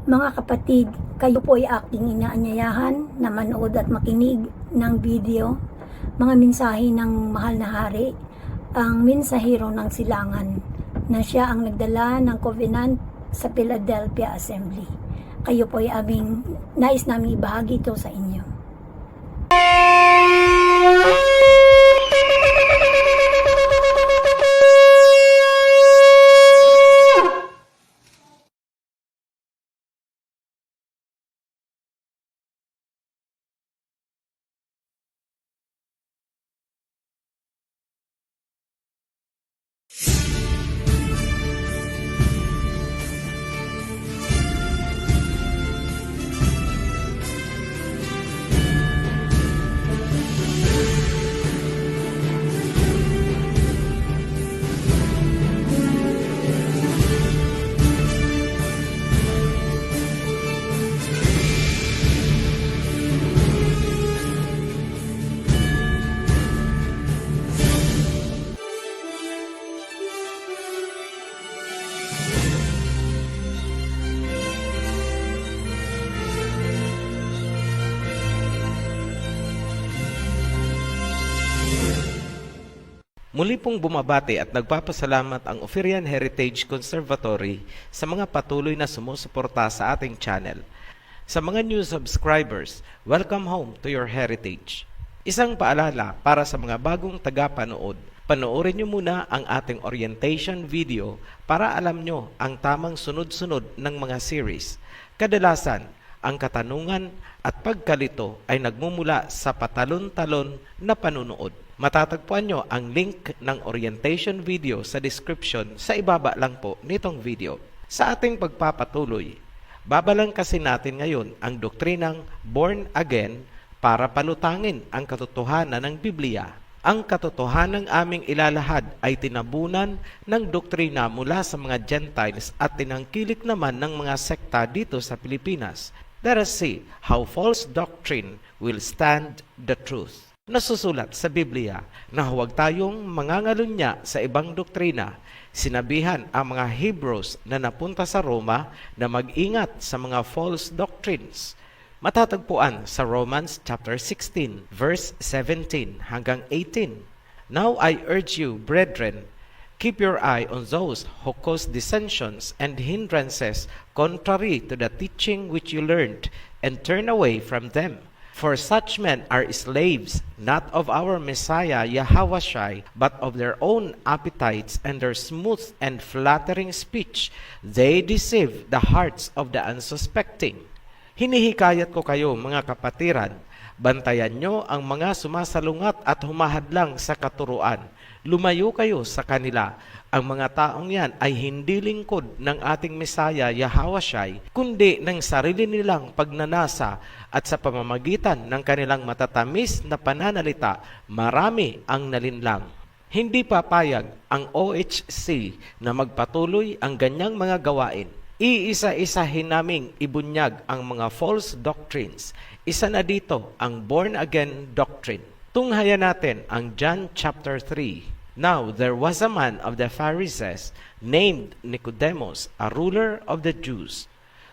Mga kapatid, kayo po ay aking inaanyayahan na manood at makinig ng video, mga mensahe ng mahal na hari, ang mensahero ng silangan, na siya ang nagdala ng covenant sa Philadelphia Assembly. Kayo po ay nais namin ibahagi ito sa inyo. Muli pong bumabati at nagpapasalamat ang Oferian Heritage Conservatory sa mga patuloy na sumusuporta sa ating channel. Sa mga new subscribers, welcome home to your heritage. Isang paalala para sa mga bagong tagapanood, panoorin nyo muna ang ating orientation video para alam nyo ang tamang sunod-sunod ng mga series. Kadalasan, ang katanungan at pagkalito ay nagmumula sa patalon-talon na panunood. Matatagpuan nyo ang link ng orientation video sa description sa ibaba lang po nitong video. Sa ating pagpapatuloy, babalangkasin natin ngayon ang doktrinang born again para palutangin ang katotohanan ng Biblia. Ang katotohanan ng aming ilalahad ay tinabunan ng doktrina mula sa mga Gentiles at tinangkilik naman ng mga sekta dito sa Pilipinas. Let us see how false doctrine will stand the truth. Nasusulat sa Biblia na huwag tayong mangangalunya sa ibang doktrina. Sinabihan ang mga Hebrews na napunta sa Roma na mag-ingat sa mga false doctrines. Matatagpuan sa Romans chapter 16, verse 17 hanggang 18. Now I urge you, brethren, keep your eye on those who cause dissensions and hindrances contrary to the teaching which you learned, and turn away from them. For such men are slaves, not of our Messiah Yahawashai, but of their own appetites and their smooth and flattering speech. They deceive the hearts of the unsuspecting. Hinihikayat ko kayo, mga kapatiran, bantayan nyo ang mga sumasalungat at humahadlang sa katuruan. Lumayo kayo sa kanila. Ang mga taong yan ay hindi lingkod ng ating Messiah Yahawashai, kundi ng sarili nilang pagnanasa, at sa pamamagitan ng kanilang matatamis na pananalita, marami ang nalinlang. Hindi papayag ang OHC na magpatuloy ang ganyang mga gawain. Iisa-isahin naming ibunyag ang mga false doctrines. Isa na dito ang born-again doctrine. Tunghayan natin ang John chapter 3. Now there was a man of the Pharisees named Nicodemus, a ruler of the Jews.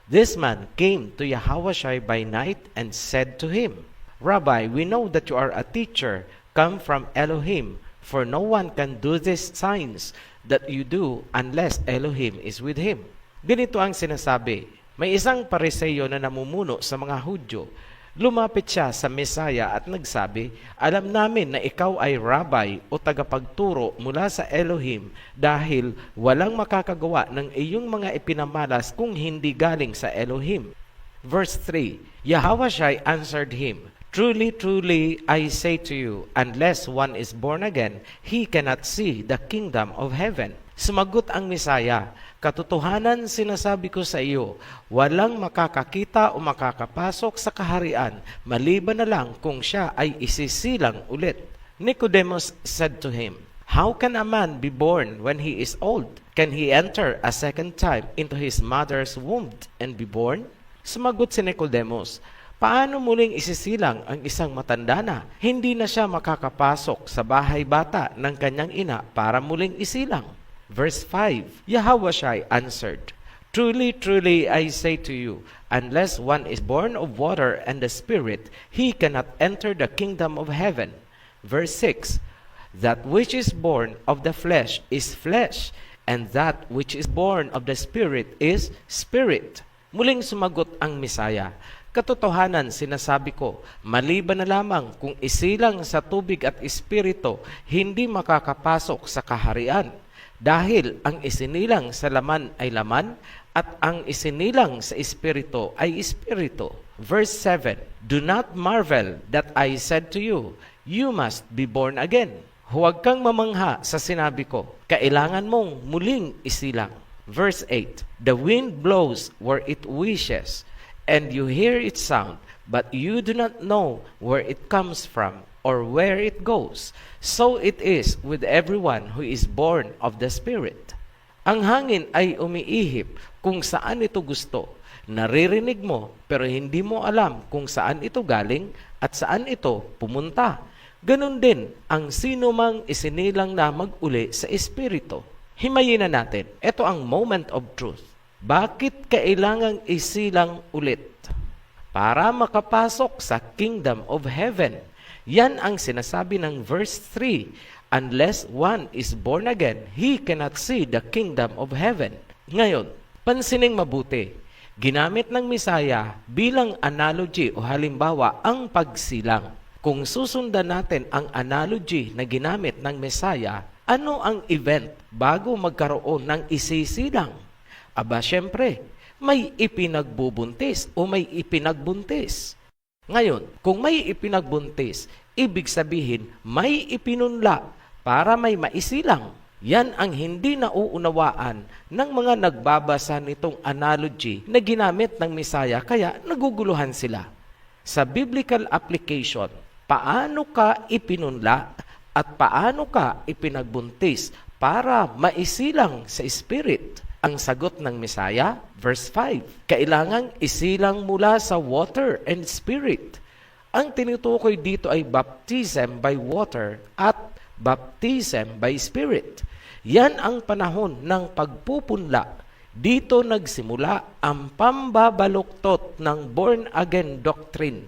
This man came to Yahawashai by night and said to him, Rabbi, we know that you are a teacher come from Elohim, for no one can do these signs that you do unless Elohim is with him. Ganito ang sinasabi. May isang Pariseyo na namumuno sa mga Hudyo. Lumapit siya sa Mesaya at nagsabi, alam namin na ikaw ay rabbi o tagapagturo mula sa Elohim dahil walang makakagawa ng iyong mga ipinamalas kung hindi galing sa Elohim. Verse 3, Yahawashai answered him, Truly, truly, I say to you, unless one is born again, he cannot see the kingdom of heaven. Sumagot ang Mesaya, katotohanan sinasabi ko sa iyo, walang makakakita o makakapasok sa kaharian, maliban na lang kung siya ay isisilang ulit. Nicodemus said to him, How can a man be born when he is old? Can he enter a second time into his mother's womb and be born? Sumagot si Nicodemus, paano muling isisilang ang isang matanda na? Hindi na siya makakapasok sa bahay bata ng kanyang ina para muling isilang. Verse 5, Yahawashai answered, Truly, truly, I say to you, unless one is born of water and the Spirit, he cannot enter the kingdom of heaven. Verse 6, that which is born of the flesh is flesh, and that which is born of the Spirit is spirit. Muling sumagot ang Misaya, katotohanan sinasabi ko, maliban na lamang kung isilang sa tubig at espiritu, hindi makakapasok sa kaharian. Dahil ang isinilang sa laman ay laman, at ang isinilang sa espiritu ay espiritu. Verse 7, do not marvel that I said to you, you must be born again. Huwag kang mamangha sa sinabi ko, kailangan mong muling isilang. Verse 8, the wind blows where it wishes, and you hear its sound, but you do not know where it comes from or where it goes. So it is with everyone who is born of the Spirit. Ang hangin ay umiihip kung saan ito gusto. Naririnig mo pero hindi mo alam kung saan ito galing at saan ito pumunta. Ganon din ang sino mang isinilang na mag-uli sa Espiritu. Himayin na natin. Ito ang moment of truth. Bakit kailangang isilang ulit? Para makapasok sa kingdom of heaven. Yan ang sinasabi ng verse 3. Unless one is born again, he cannot see the kingdom of heaven. Ngayon, pansining mabuti. Ginamit ng Misaya bilang analogy o halimbawa ang pagsilang. Kung susundan natin ang analogy na ginamit ng Mesaya, ano ang event bago magkaroon ng isisilang? Aba, syempre, may ipinagbubuntis o may ipinagbuntis. Ngayon, kung may ipinagbuntis, ibig sabihin may ipinunla para may maisilang. Yan ang hindi nauunawaan ng mga nagbabasa nitong analogy na ginamit ng Misaya, kaya naguguluhan sila. Sa biblical application, paano ka ipinunla at paano ka ipinagbuntis para maisilang sa Spirit? Ang sagot ng Misaya, verse 5, kailangang isilang mula sa water and Spirit. Ang tinutukoy dito ay baptism by water at baptism by Spirit. Yan ang panahon ng pagpupunla. Dito nagsimula ang pambabaluktot ng born-again doctrine.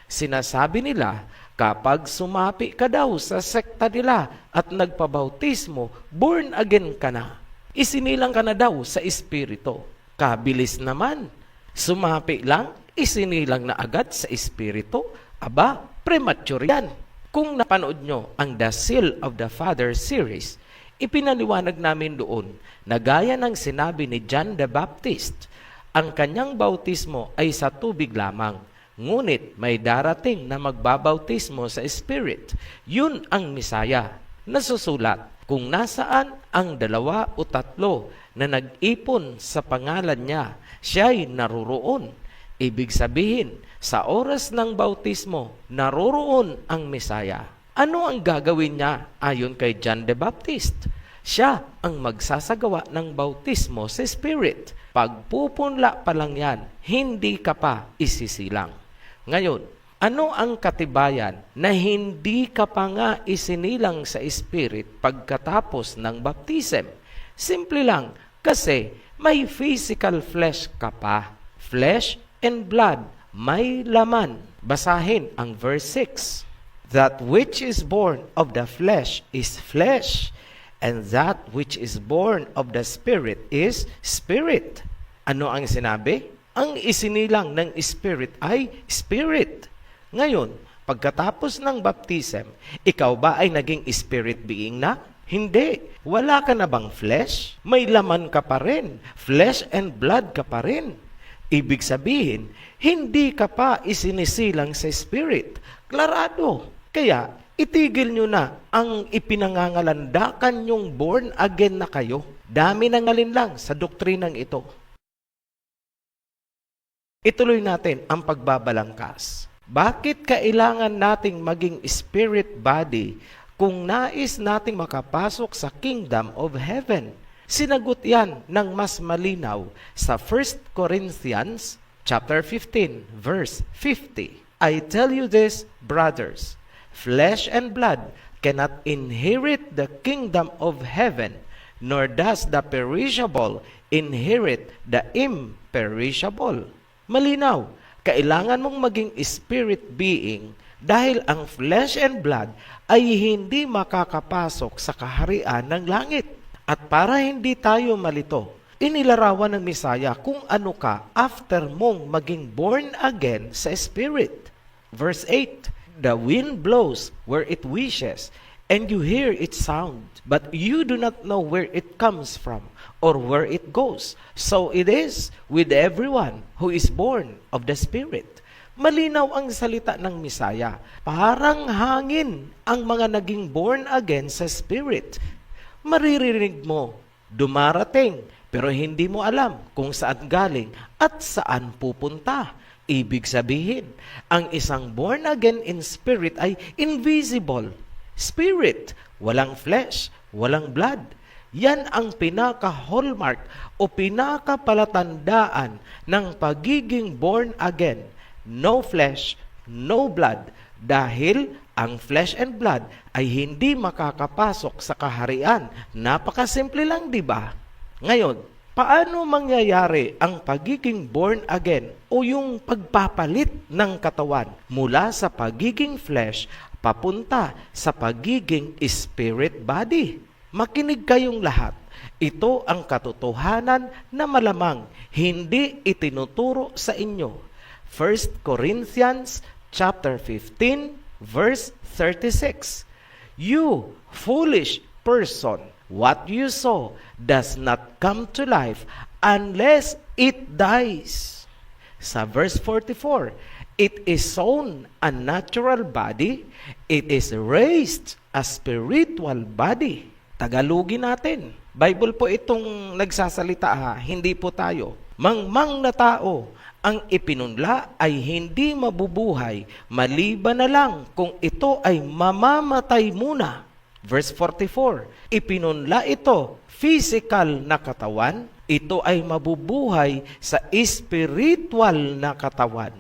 Sinasabi nila, kapag sumapi ka daw sa sekta nila at nagpabautismo, born again ka na. Isinilang ka na daw sa Espiritu. Kabilis naman. Sumapi lang, isinilang na agad sa Espiritu. Aba, premature yan. Kung napanood nyo ang The Seal of the Father series, ipinaliwanag namin doon na gaya ng sinabi ni John the Baptist, ang kanyang bautismo ay sa tubig lamang. Ngunit may darating na magbabautismo sa Spirit. Yun ang Misaya. Nasusulat, kung nasaan ang 2 o 3 na nag-ipon sa pangalan niya, siya'y naroroon. Ibig sabihin, sa oras ng bautismo, naroroon ang Mesaya. Ano ang gagawin niya ayon kay John the Baptist? Siya ang magsasagawa ng bautismo sa Spirit. Pagpupunla pa lang yan, hindi ka pa isisilang. Ngayon, ano ang katibayan na hindi ka pa nga isinilang sa Spirit pagkatapos ng baptism? Simple lang, kasi may physical flesh ka pa. Flesh and blood, may laman. Basahin ang verse 6. That which is born of the flesh is flesh, and that which is born of the Spirit is spirit. Ano ang sinabi? Ang isinilang ng Spirit ay spirit. Ngayon, pagkatapos ng baptism, ikaw ba ay naging spirit being na? Hindi. Wala ka na bang flesh? May laman ka pa rin. Flesh and blood ka pa rin. Ibig sabihin, hindi ka pa isinisilang sa Spirit. Klarado. Kaya, itigil nyo na ang ipinangangalandakan yung born again na kayo. Dami ng alinlang sa doktrinang ito. Ituloy natin ang pagbabalangkas. Bakit kailangan nating maging spirit body kung nais nating makapasok sa kingdom of heaven? Sinagot yan ng mas malinaw sa 1 Corinthians chapter 15, verse 50. I tell you this, brothers, flesh and blood cannot inherit the kingdom of heaven, nor does the perishable inherit the imperishable. Malinaw, kailangan mong maging spirit being dahil ang flesh and blood ay hindi makakapasok sa kaharian ng langit. At para hindi tayo malito, inilarawan ng Misaya kung ano ka after mong maging born again sa Spirit. Verse 8, the wind blows where it wishes, and you hear its sound, but you do not know where it comes from or where it goes. So it is with everyone who is born of the Spirit. Malinaw ang salita ng Misaya. Parang hangin ang mga naging born again sa Spirit. Maririnig mo, dumarating, pero hindi mo alam kung saan galing at saan pupunta. Ibig sabihin, ang isang born again in spirit ay invisible. Spirit, walang flesh, walang blood. Yan ang pinaka-hallmark o pinaka-palatandaan ng pagiging born again. No flesh, no blood. Dahil ang flesh and blood ay hindi makakapasok sa kaharian. Napakasimple lang, di ba? Ngayon, paano mangyayari ang pagiging born again o yung pagpapalit ng katawan mula sa pagiging flesh papunta sa pagiging spirit body? Makinig kayong lahat. Ito ang katotohanan na malamang hindi itinuturo sa inyo. 1 Corinthians chapter 15 verse 36. You foolish person, what you sow does not come to life unless it dies. Sa verse 44, it is sown a natural body, it is raised a spiritual body. Tagalogin natin. Bible po itong nagsasalita ha, hindi po tayo. Mangmang na tao, ang ipinunla ay hindi mabubuhay, maliban na lang kung ito ay mamamatay muna. Verse 44, ipinunla ito, physical na katawan, ito ay mabubuhay sa spiritual na katawan.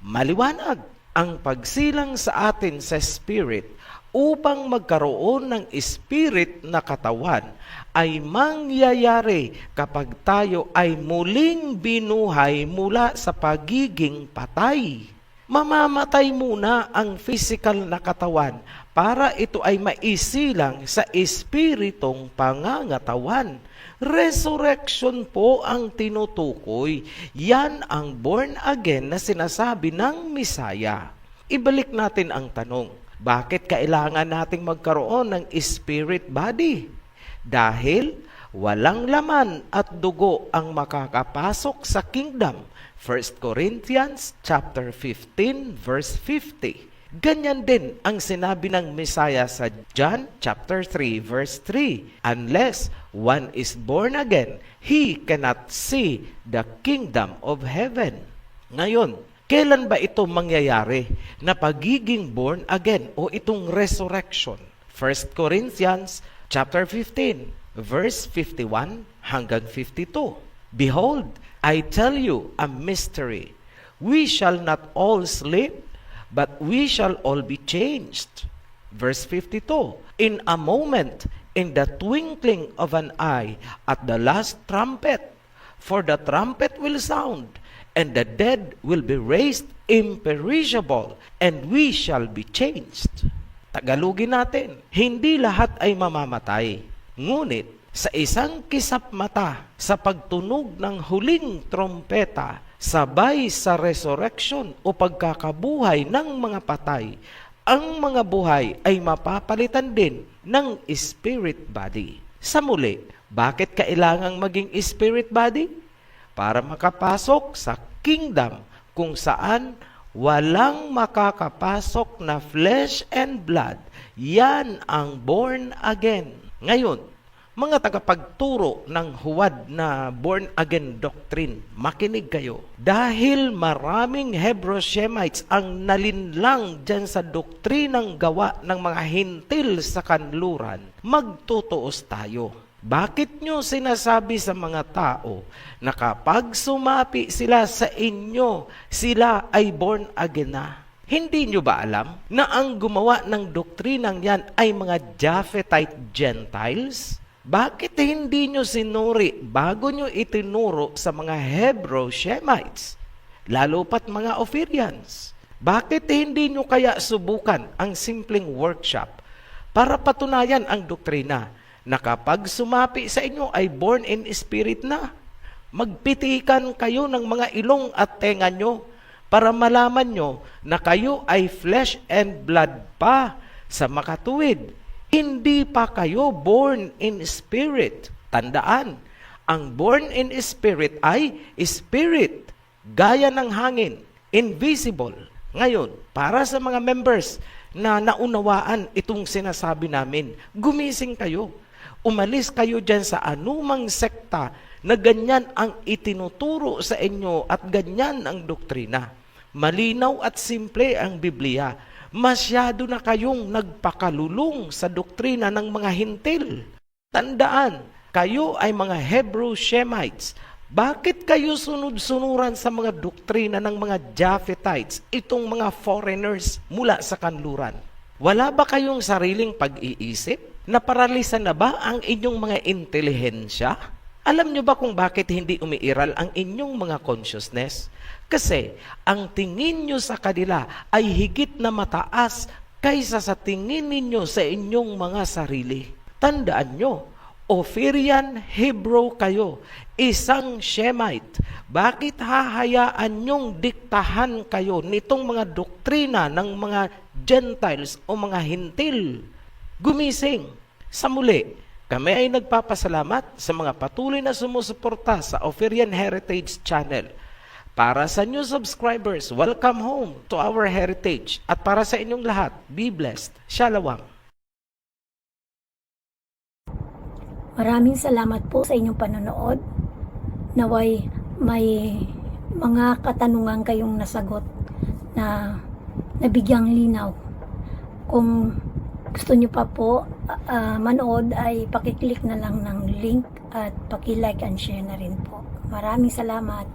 Maliwanag ang pagsilang sa atin sa spirit upang magkaroon ng spirit na katawan ay mangyayari kapag tayo ay muling binuhay mula sa pagiging patay. Mamamatay muna ang physical na katawan para ito ay maisilang sa espiritong pangangatawan. Resurrection po ang tinutukoy. Yan ang born again na sinasabi ng Misaya. Ibalik natin ang tanong. Bakit kailangan nating magkaroon ng spirit body? Dahil walang laman at dugo ang makakapasok sa kingdom. 1 Corinthians chapter 15 verse 50. Ganyan din ang sinabi ng Messiah sa John chapter 3 verse 3. Unless one is born again, he cannot see the kingdom of heaven. Ngayon, kailan ba ito mangyayari na pagiging born again o itong resurrection? 1 Corinthians chapter 15, verse 51 hanggang 52. Behold, I tell you a mystery. We shall not all sleep, but we shall all be changed. Verse 52, in a moment, in the twinkling of an eye, at the last trumpet, for the trumpet will sound, and the dead will be raised imperishable, and we shall be changed. Tagalogin natin, hindi lahat ay mamamatay. Ngunit, sa isang kisap mata, sa pagtunog ng huling trompeta, sabay sa resurrection o pagkakabuhay ng mga patay, ang mga buhay ay mapapalitan din ng spirit body. Sa muli, bakit kailangang maging spirit body? Para makapasok sa kingdom kung saan walang makakapasok na flesh and blood. Yan ang born again. Ngayon, mga tagapagturo ng huwad na born again doctrine, makinig kayo. Dahil maraming Hebrew Shemites ang nalinlang dyan sa doktrinang gawa ng mga hintil sa kanluran, magtutuos tayo. Bakit nyo sinasabi sa mga tao na kapag sumapi sila sa inyo, sila ay born again na? Hindi nyo ba alam na ang gumawa ng doktrinang yan ay mga Japhetite Gentiles? Bakit hindi nyo sinuri bago nyo itinuro sa mga Hebrew Shemites, lalo pat mga Ophirians? Bakit hindi nyo kaya subukan ang simpleng workshop para patunayan ang doktrina na kapag sumapi sa inyo ay born in spirit na? Magpitikan kayo ng mga ilong at tenga nyo para malaman nyo na kayo ay flesh and blood pa sa makatuwid. Hindi pa kayo born in spirit. Tandaan, ang born in spirit ay spirit, gaya ng hangin, invisible. Ngayon, para sa mga members na naunawaan itong sinasabi namin, gumising kayo. Umalis kayo dyan sa anumang sekta na ganyan ang itinuturo sa inyo at ganyan ang doktrina. Malinaw at simple ang Biblia. Masyado na kayong nagpakalulong sa doktrina ng mga hintil. Tandaan, kayo ay mga Hebrew Shemites. Bakit kayo sunod-sunuran sa mga doktrina ng mga Japhetites, itong mga foreigners mula sa kanluran? Wala ba kayong sariling pag-iisip? Naparalisan na ba ang inyong mga intelihensya? Alam nyo ba kung bakit hindi umiiral ang inyong mga consciousness? Kasi ang tingin nyo sa kanila ay higit na mataas kaysa sa tingin ninyo sa inyong mga sarili. Tandaan nyo, Ophirian Hebrew kayo, isang Shemite. Bakit hahayaan nyong diktahan kayo nitong mga doktrina ng mga Gentiles o mga hintil? Gumising. Sa muli, kami ay nagpapasalamat sa mga patuloy na sumusuporta sa Ophirian Heritage Channel. Para sa new subscribers, welcome home to our heritage. At para sa inyong lahat, be blessed. Shalom. Maraming salamat po sa inyong panonood. Naway may mga katanungan kayong nasagot na nabigyang linaw. Kung gusto nyo pa po manood ay pakiclick na lang ng link at paki-like and share na rin po. Maraming salamat.